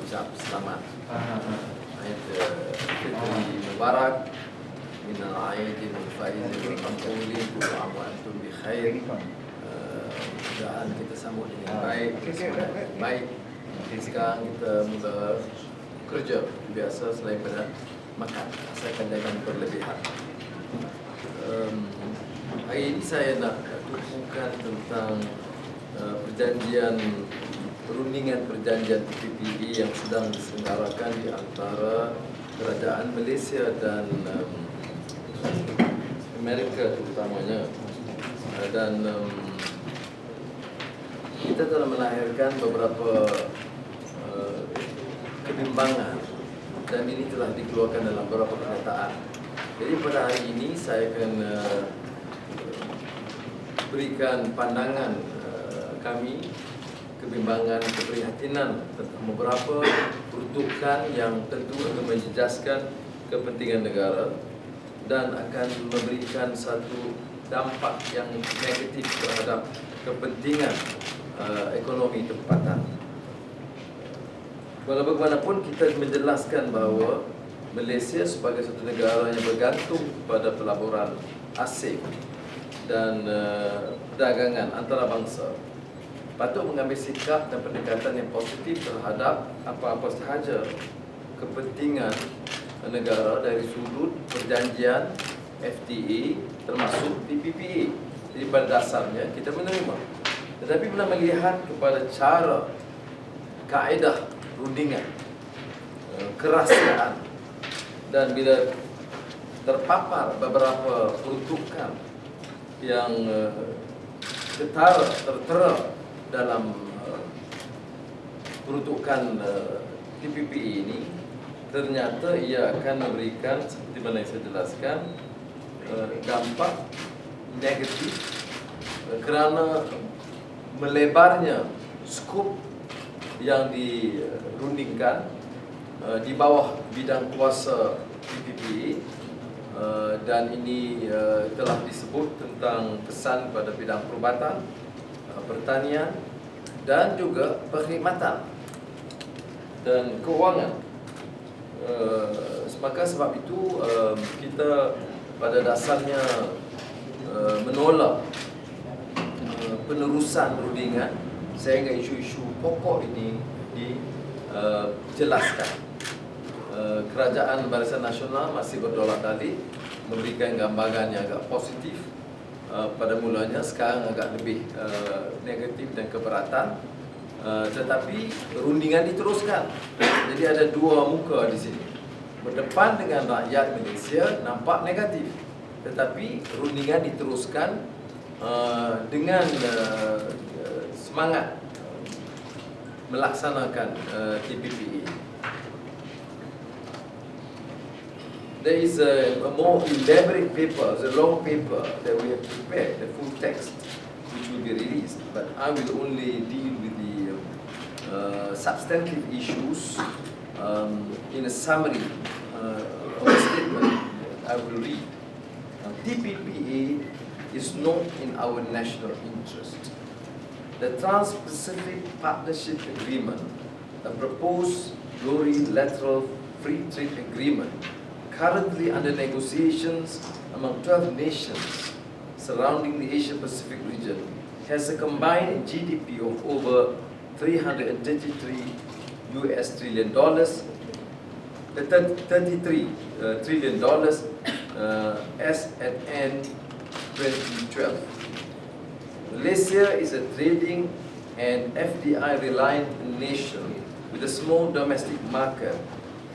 mengucap selamat Aid Fitri Mubarak minal aidin wal faizin wal maqbulin kullu aam wa antum bi khair. Mudah-mudahan kita sambut dengan baik, baik. Sekarang kita mula kerja biasa selain pada makan, asalkan jangan berlebihan. Hari ini saya nak tumpukan tentang perundingan perjanjian TPPA yang sedang diselenggarakan di antara kerajaan Malaysia dan Amerika terutamanya. Dan kita telah melahirkan beberapa kebimbangan dan ini telah dikeluarkan dalam beberapa pernyataan. Jadi pada hari ini saya akan berikan pandangan kami, kebimbangan, keprihatinan tentang beberapa peruntukan yang tentu akan menjejaskan kepentingan negara dan akan memberikan satu dampak yang negatif terhadap kepentingan ekonomi tempatan. Walau bagaimanapun kita menjelaskan bahawa Malaysia sebagai satu negara yang bergantung pada pelaburan asing dan perdagangan antarabangsa patut mengambil sikap dan pendekatan yang positif terhadap apa-apa sahaja kepentingan negara dari sudut perjanjian FTA termasuk TPPA. Jadi pada dasarnya kita menerima, tetapi bila melihat kepada cara, kaedah rundingan, kerahsiaan, dan bila terpapar beberapa peruntukan yang tertera dalam peruntukan TPPA ini, ternyata ia akan memberikan, seperti mana yang saya jelaskan, dampak negatif kerana melebarnya skop yang dirundingkan di bawah bidang kuasa TPPA, dan ini telah disebut tentang kesan pada bidang perubatan, pertanian dan juga perkhidmatan dan kewangan. Maka sebab itu kita pada dasarnya menolak penerusan rundingan sehingga isu-isu pokok ini dijelaskan. Kerajaan Barisan Nasional masih berdaulat tali, memberikan gambaran yang agak positif pada mulanya, sekarang agak lebih negatif dan keberatan. Tetapi rundingan diteruskan. Jadi ada dua muka di sini. Berdepan dengan rakyat Malaysia nampak negatif, tetapi rundingan diteruskan dengan semangat melaksanakan TPPA. There is a more elaborate paper, a long paper that we have prepared, the full text, which will be released. But I will only deal with the substantive issues in a summary of a statement I will read. TPPA is not in our national interest. The Trans-Pacific Partnership Agreement, a proposed plurilateral free trade agreement currently under negotiations among 12 nations surrounding the Asia-Pacific region, has a combined GDP of over $333 trillion, $33 trillion as at end 2012. Malaysia is a trading and FDI reliant nation with a small domestic market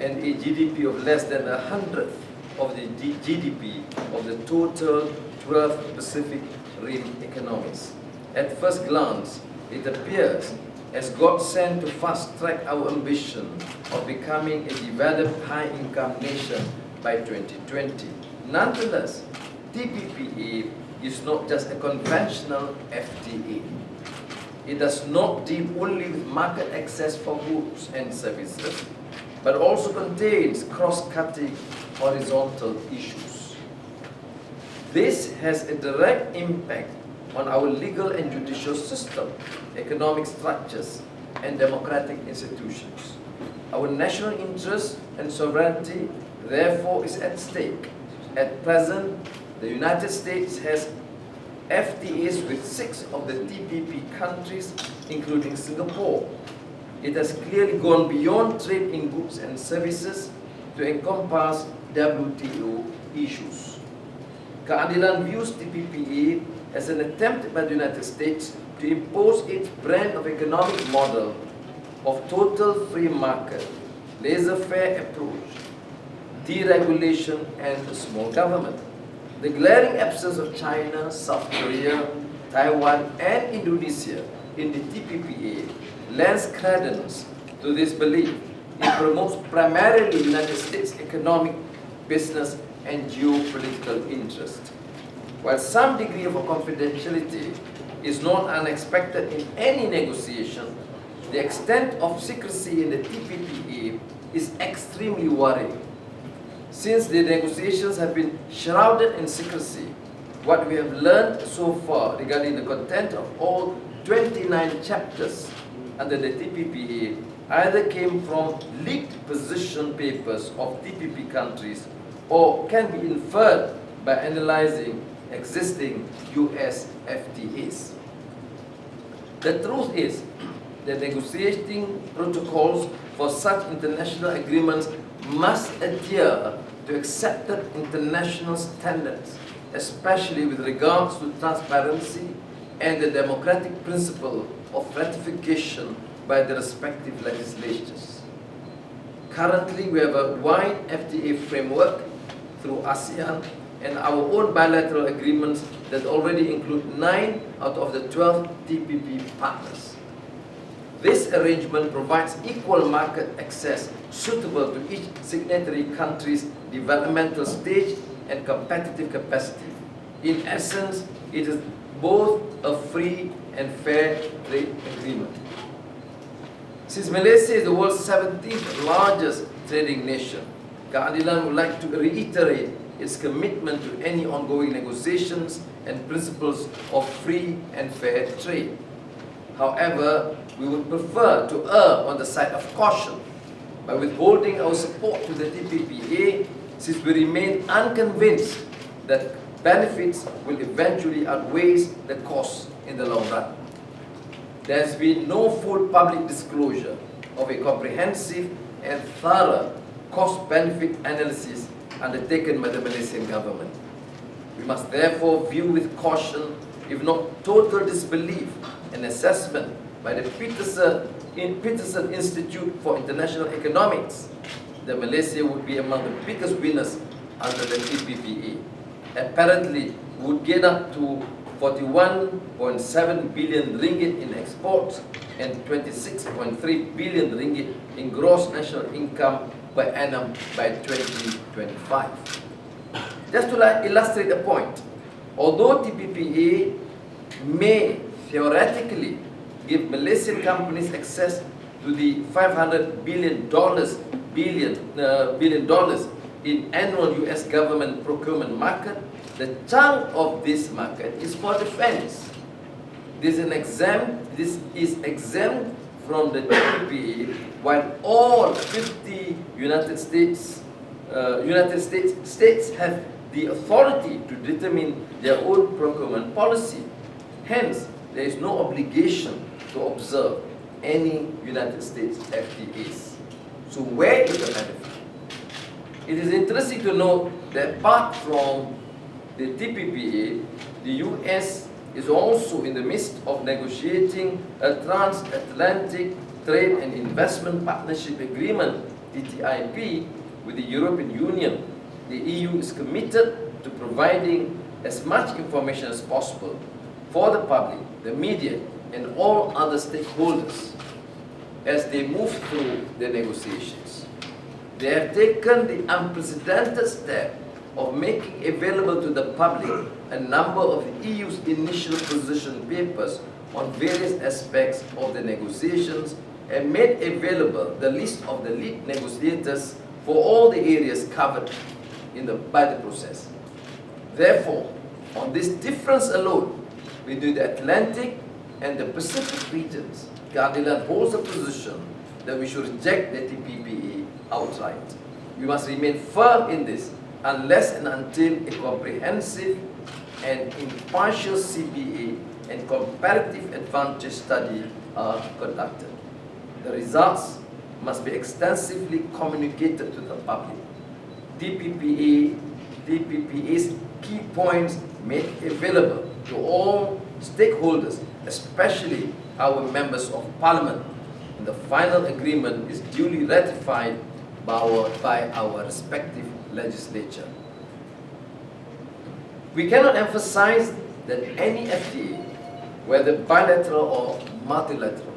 and a GDP of less than 100th of the GDP of the total 12 Pacific Rim economies. At first glance, it appears as God sent to fast-track our ambition of becoming a developed high-income nation by 2020. Nonetheless, TPPA is not just a conventional FTA. It does not deal only with market access for goods and services, but also contains cross-cutting horizontal issues. This has a direct impact on our legal and judicial system, economic structures, and democratic institutions. Our national interest and sovereignty, therefore, is at stake. At present, the United States has FTAs with 6 of the TPP countries, including Singapore. It has clearly gone beyond trade in goods and services to encompass WTO issues. Keadilan views TPPA as an attempt by the United States to impose its brand of economic model of total free market, laissez-faire approach, deregulation, and small government. The glaring absence of China, South Korea, Taiwan, and Indonesia in the TPPA lends credence to this belief. It promotes primarily United States economic, business, and geopolitical interest. While some degree of confidentiality is not unexpected in any negotiation, the extent of secrecy in the TPPA is extremely worrying. Since the negotiations have been shrouded in secrecy, what we have learned so far regarding the content of all 29 chapters under the TPPA either came from leaked position papers of TPP countries or can be inferred by analyzing existing US FTAs. The truth is that negotiating protocols for such international agreements must adhere to accepted international standards, especially with regards to transparency and the democratic principle of ratification by the respective legislatures. Currently, we have a wide FTA framework through ASEAN and our own bilateral agreements that already include 9 out of the 12 TPP partners. This arrangement provides equal market access suitable to each signatory country's developmental stage and competitive capacity. In essence, it is both a free and fair trade agreement. Since Malaysia is the world's 17th largest trading nation, Keadilan would like to reiterate its commitment to any ongoing negotiations and principles of free and fair trade. However, we would prefer to err on the side of caution by withholding our support to the TPPA since we remain unconvinced that benefits will eventually outweigh the costs in the long run. There has been no full public disclosure of a comprehensive and thorough cost-benefit analysis undertaken by the Malaysian government. We must therefore view with caution, if not total disbelief, an assessment by the Peterson Institute for International Economics that Malaysia would be among the biggest winners under the TPPA. Apparently, we would get up to 41.7 billion ringgit in exports and 26.3 billion ringgit in gross national income per annum by 2025. Just to illustrate the point, although TPPA may theoretically give Malaysian companies access to the $500 billion in annual US government procurement market, the chunk of this market is for defense. This is exempt from the TPPA, while all 50 United States have the authority to determine their own procurement policy. Hence, there is no obligation to observe any United States FTAs. So where is the benefit? It is interesting to note that apart from the TPPA, the US is also in the midst of negotiating a transatlantic trade and investment partnership agreement, TTIP, with the European Union. The EU is committed to providing as much information as possible for the public, the media, and all other stakeholders as they move through the negotiations. They have taken the unprecedented step of making available to the public a number of the EU's initial position papers on various aspects of the negotiations and made available the list of the lead negotiators for all the areas covered by the process. Therefore, on this difference alone between the Atlantic and the Pacific regions, Keadilan holds a position that we should reject the TPPA outright. We must remain firm in this unless and until a comprehensive and impartial CPA and comparative advantage study are conducted. The results must be extensively communicated to the public. TPPA's key points made available to all stakeholders, especially our members of parliament. And the final agreement is duly ratified by our respective legislature. We cannot emphasize that any FTA, whether bilateral or multilateral,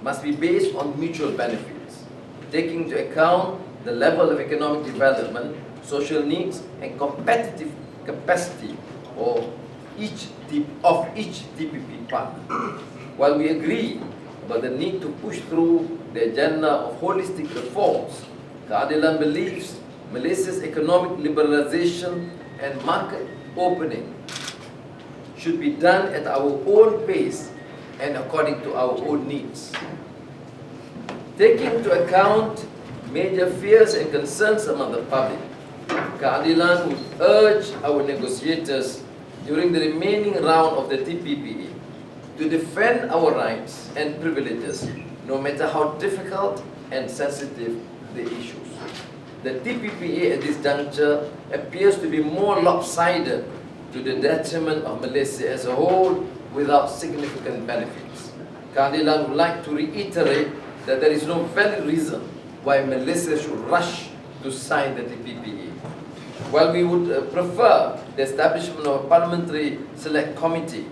must be based on mutual benefits, taking into account the level of economic development, social needs, and competitive capacity of each TPP partner. While we agree about the need to push through the agenda of holistic reforms, Keadilan believes Malaysia's economic liberalization and market opening should be done at our own pace and according to our own needs. Taking into account major fears and concerns among the public, Keadilan would urge our negotiators during the remaining round of the TPPA to defend our rights and privileges, no matter how difficult and sensitive the issues. The TPPA at this juncture appears to be more lopsided to the detriment of Malaysia as a whole without significant benefits. Keadilan would like to reiterate that there is no valid reason why Malaysia should rush to sign the TPPA. While we would prefer the establishment of a parliamentary select committee,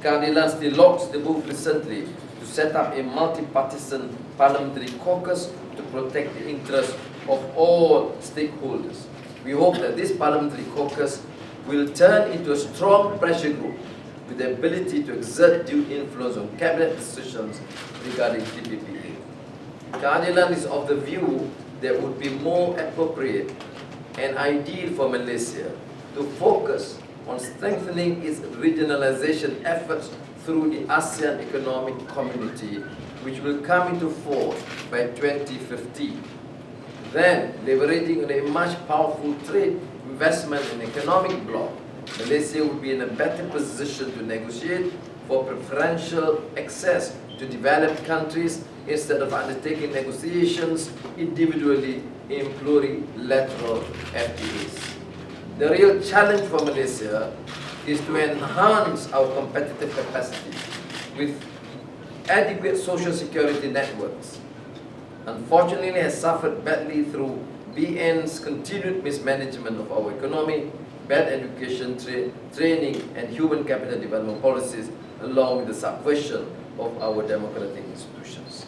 Keadilan still launched the move recently to set up a multi-partisan parliamentary caucus to protect the interests of all stakeholders. We hope that this parliamentary caucus will turn into a strong pressure group with the ability to exert due influence on cabinet decisions regarding TPPA. Keadilan is of the view that it would be more appropriate and ideal for Malaysia to focus on strengthening its regionalization efforts through the ASEAN Economic Community, which will come into force by 2015. Then, leveraging on a much powerful trade, investment and economic bloc, Malaysia would be in a better position to negotiate for preferential access to developed countries instead of undertaking negotiations individually in plurilateral FTAs. The real challenge for Malaysia is to enhance our competitive capacity with adequate social security networks. Unfortunately, has suffered badly through BN's continued mismanagement of our economy, bad education, training and human capital development policies, along with the subversion of our democratic institutions.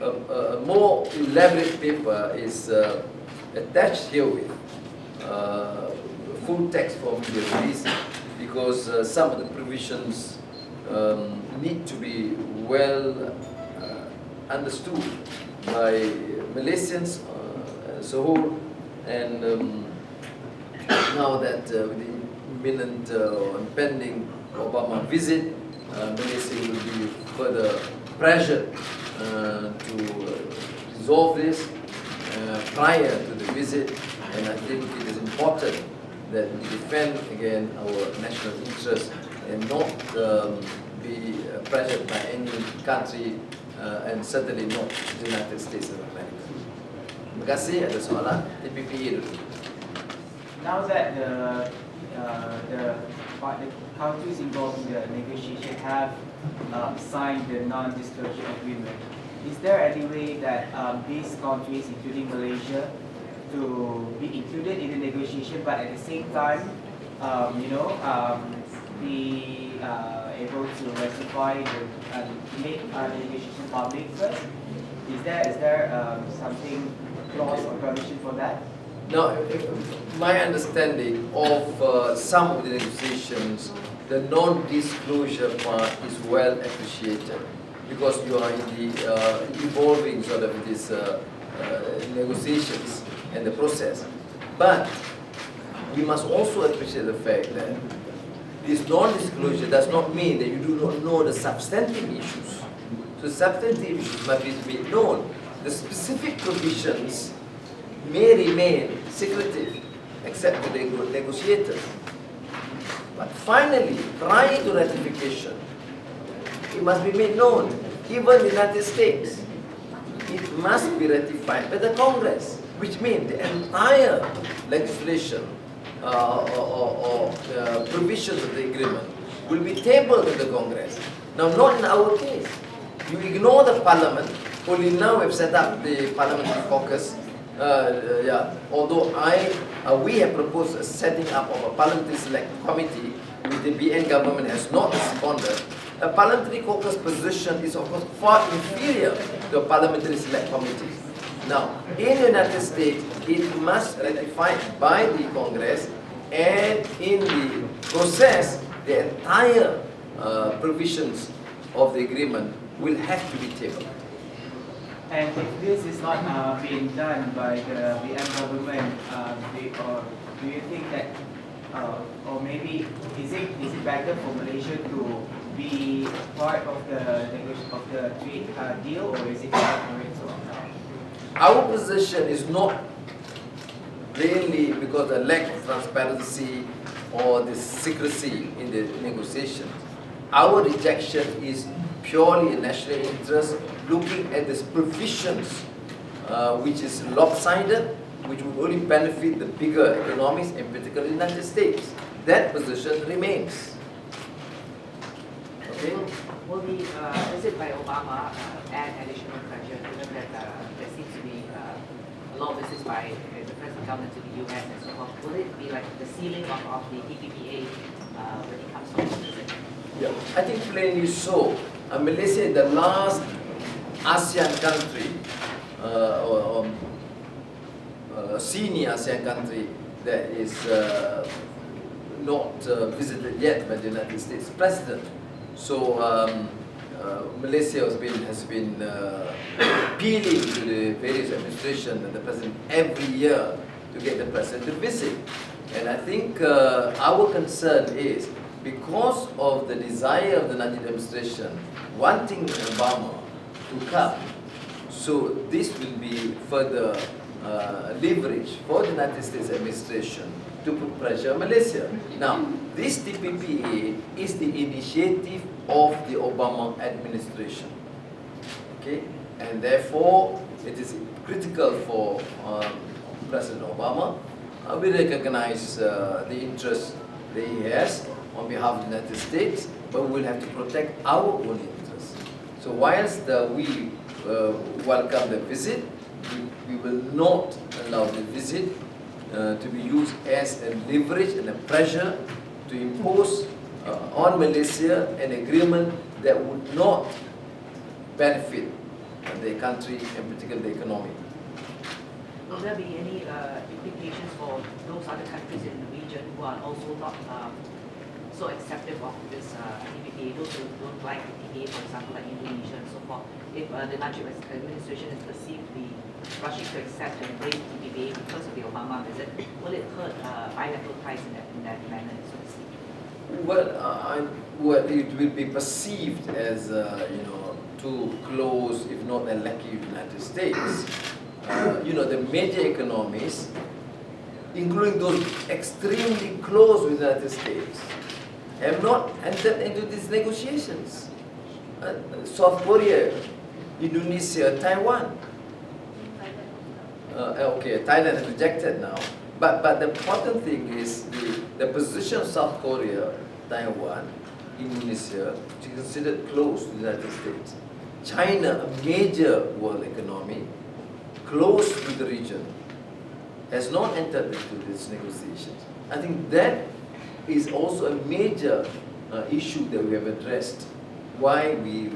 A more elaborate paper is attached herewith, full text for media release, because some of the provisions need to be well understood by Malaysians as a whole, and now that with the imminent or impending Obama visit, Malaysia will be further pressured to resolve this prior to the visit, and I think it is important that we defend again our national interest and not be pressured by any country, and certainly not the United States of America. Terima kasih. Ada soalan? TPPA dulu. Now that the countries involved in the negotiation have signed the non-disclosure agreement, is there any way that these countries, including Malaysia, to be included in the negotiation, but at the same time, be able to ratify make the negotiation public first? Is there something, clause or permission for that? Now, my understanding of some of the negotiations, the non-disclosure part is well appreciated because you are in the evolving sort of these negotiations and the process. But we must also appreciate the fact that this non-disclosure does not mean that you do not know the substantive issues. the substantive issues must be made known. The specific provisions may remain secretive, except to the negotiators. But finally, prior to ratification, it must be made known, even in the United States, it must be ratified by the Congress, which means the entire legislation or provisions of the agreement will be tabled in the Congress. Now, not in our case. You ignore the Parliament. Only now we've set up the Parliamentary Caucus. Although we have proposed a setting up of a Parliamentary Select Committee, which the BN government has not responded. A Parliamentary Caucus position is of course far inferior to a Parliamentary Select Committee. Now, in the United States, it must ratify by the Congress, and in the process, the entire provisions of the agreement will have to be tabled. And if this is not being done by the BM government, do you think that, or maybe is it better for Malaysia to be part of the trade deal, or is it better for it to opt out? Our position is not mainly because of the lack of transparency or the secrecy in the negotiations. Our rejection is purely a national interest, looking at these provisions which is lopsided, which would only benefit the bigger economies, and particularly the United States. That position remains. Okay? Will the visit by Obama add additional pressure, given that there seems to be a lot of visits by the present government to the US and so forth? Will it be like the ceiling of the TPPA when it comes to this visit? Yeah, I think plainly so. Malaysia is the last ASEAN country, senior ASEAN country that is not visited yet by the United States President. So Malaysia has been appealing to the various administrations and the President every year to get the President to visit. And I think our concern is, because of the desire of the Najib administration wanting Obama to come, so this will be further leverage for the United States administration to put pressure on Malaysia. Now, this TPPA is the initiative of the Obama administration. Okay, and therefore it is critical for President Obama. We recognize the interest that he has on behalf of the United States, but we will have to protect our own interests. So whilst we welcome the visit, we will not allow the visit to be used as a leverage and a pressure to impose on Malaysia an agreement that would not benefit the country, and particularly the economy. Will there be any implications for those other countries in the region who are also not so acceptive of this TPPA, those who don't like the TPPA, for example, like Indonesia and so forth? If the Najib administration is perceived to be rushing to accept and embrace the TPPA because of the Obama visit, will it hurt bilateral ties in that manner, so to speak? Well, it will be perceived as too close, if not a lackey of the United States. The major economies, including those extremely close with the United States, have not entered into these negotiations. South Korea, Indonesia, Taiwan. Okay, Thailand has rejected now. But the important thing is the position of South Korea, Taiwan, Indonesia, which is considered close to the United States. China, a major world economy, close to the region, has not entered into these negotiations. I think that is also a major issue that we have addressed. Why we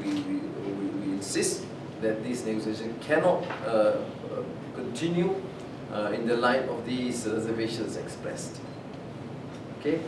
insist that these negotiations cannot continue in the light of these reservations expressed. Okay?